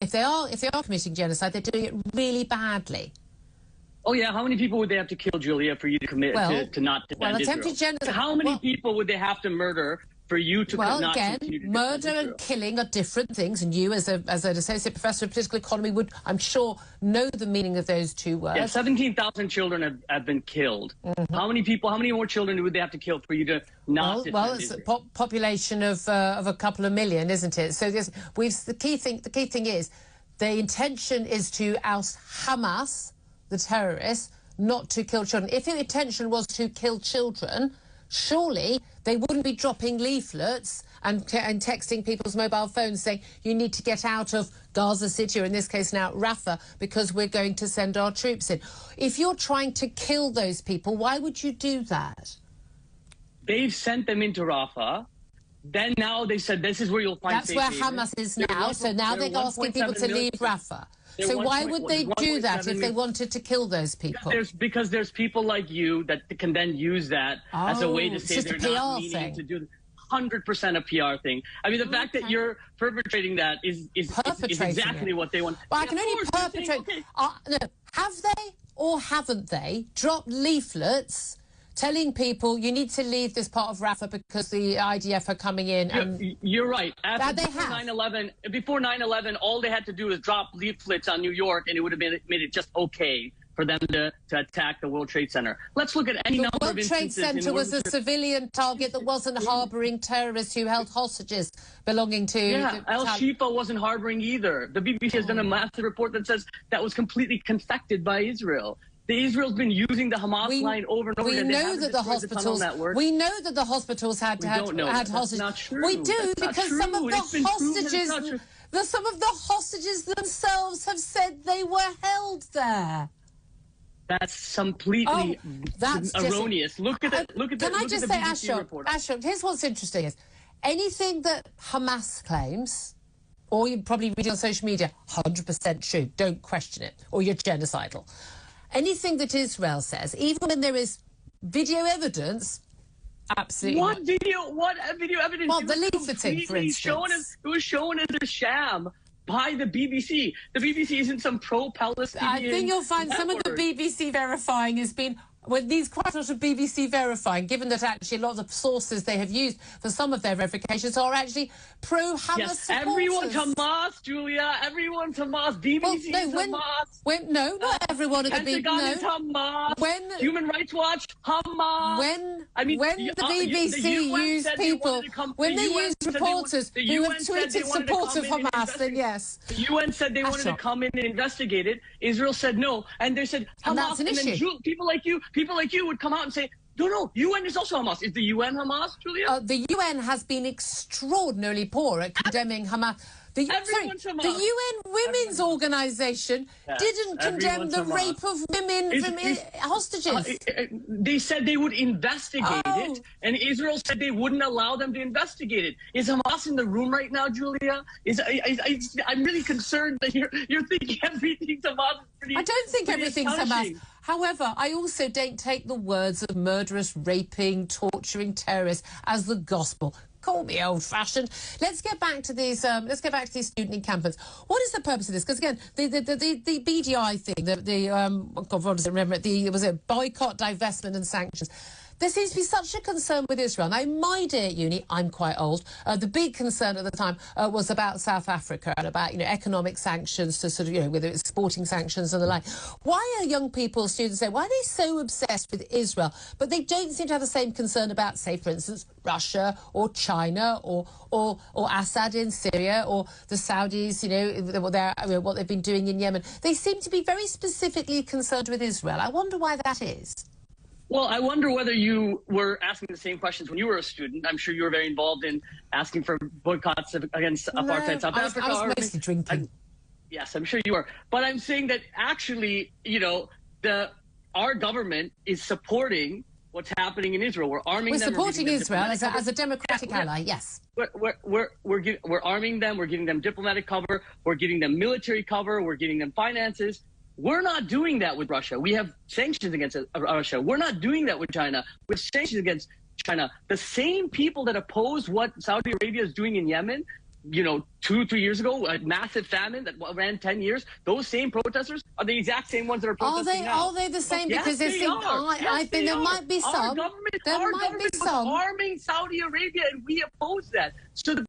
if they are committing genocide, they're doing it really badly. Oh yeah, how many people would they have to kill, Julia, for you to commit to not defend attempted Israel? genocide. How many people would they have to murder for you to not continue to defend murder Israel? and killing are different things, and you, as an associate professor of political economy, would, I'm sure, know the meaning of those two words. Yeah, 17,000 children have been killed. How many more children would they have to kill for you to not defend Israel? It's a population of a couple of million, isn't it? So the key thing is the intention is to oust Hamas, the terrorists, not to kill children. If the intention was to kill children, surely they wouldn't be dropping leaflets and texting people's mobile phones saying you need to get out of Gaza City, or in this case now Rafah, because we're going to send our troops in. If you're trying to kill those people, why would you do that? They've sent them into Rafah. Then now they said this is where you'll find safe haven. That's where Hamas is now. So now they're asking people to leave Rafah. So why would they do that if they wanted to kill those people? Because there's people like you that can then use that as a way to say they're not meaning to do 100% a PR thing. I mean, the fact that you're perpetrating that is exactly what they want. Well, I can only perpetrate. No, have they or haven't they dropped leaflets telling people you need to leave this part of Rafah because the IDF are coming in? You're right. Before 9/11, all they had to do was drop leaflets on New York, and it would have made it just okay for them to attack the World Trade Center. Let's look at any number of instances. The World Trade Center was a civilian target that wasn't harboring terrorists who held hostages belonging to... Yeah, Al-Shifa wasn't harboring either. The BBC has done a massive report that says that was completely confected by Israel. Israel's been using the Hamas line over and over again. We know that the hospitals had hostages. Not true. We do, because some of the hostages themselves have said they were held there. That's completely erroneous. Look at the Can I just say, Ashok, here's what's interesting is anything that Hamas claims, or you probably read on social media, 100% true, don't question it, or you're genocidal. Anything that Israel says, even when there is video evidence, absolutely. What video evidence? Well, the leafleting, for instance. It was shown as a sham by the BBC. The BBC isn't some pro-Palestinian I think you'll find network. some of the BBC verifying has been... Well, these quite a lot of BBC verifying, given that actually a lot of the sources they have used for some of their verifications are actually pro-Hamas supporters. Everyone's Hamas, Julia. Everyone's Hamas. BBC is Hamas. No, not everyone at the BBC. Pentagon is Hamas. Human Rights Watch, Hamas. When the BBC used people, when they used reporters who have tweeted support of Hamas, then yes. The UN said they wanted to come in and investigate it. Israel said no, and they said Hamas. And that's an issue. People like you would come out and say, no, UN is also Hamas. Is the UN Hamas, Julia? The UN has been extraordinarily poor at condemning Hamas. The UN Women's Organization didn't condemn the rape of women from hostages. They said they would investigate it, and Israel said they wouldn't allow them to investigate it. Is Hamas in the room right now, Julia? I'm really concerned that you're thinking everything's Hamas. I don't think everything's Hamas. However, I also don't take the words of murderous, raping, torturing terrorists as the gospel. Call me old-fashioned. Let's get back to these. Let's get back to these student encampments. What is the purpose of this? Because again, the BDI thing, God, what does it remember? Was it boycott, divestment, and sanctions? There seems to be such a concern with Israel. Now, in my day at uni, I'm quite old, the big concern at the time was about South Africa and about, economic sanctions to sort of, whether it's sporting sanctions and the like. Why are young people, students say, why are they so obsessed with Israel? But they don't seem to have the same concern about, say, for instance, Russia or China or Assad in Syria or the Saudis, what they've been doing in Yemen. They seem to be very specifically concerned with Israel. I wonder why that is. Well, I wonder whether you were asking the same questions when you were a student. I'm sure you were very involved in asking for boycotts against apartheid South Africa. I was mostly drinking. Yes, I'm sure you were. But I'm saying that actually, our government is supporting what's happening in Israel. We're arming them. We're supporting Israel as a democratic ally, yes. We're arming them. We're giving them diplomatic cover. We're giving them military cover. We're giving them finances. We're not doing that with Russia. We have sanctions against Russia. We're not doing that with China. We have sanctions against China. The same people that oppose what Saudi Arabia is doing in Yemen 2-3 years ago, a massive famine that ran 10 years, those same protesters are the exact same ones that are protesting now. Are they the same? Yes, because they think, are. I think there might be some. Our government was arming Saudi Arabia, and we oppose that. So the